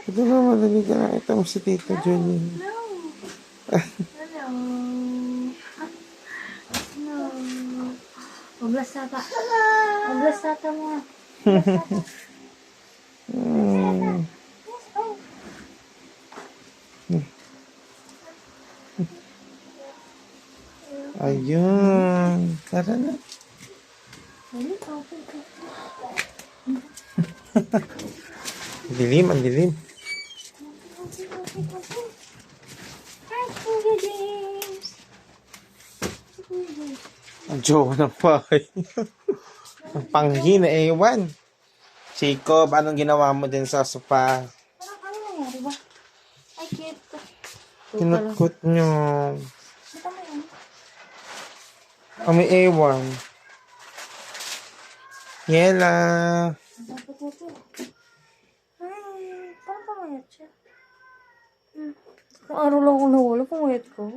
Ito na, madali ka na. Ito mo si Tito Julie. No. Hello. No. Maglas tata. Maglas tata mo. Hmm. Ayun. Tara na. Dilim, ang dilim. Hi, Kuya James. Ang jowa ng bahay. Ang panghi na ewan. Jacob, anong ginawa mo din sa sopa? Ano nangyari ba? Ay, cute. Kinutkot nyo. Bata mo yun. Ang may ewan. Yela. Dapat ito. Ay, parang pamayat siya. Kung araw lang ako nawala, pamayat ko.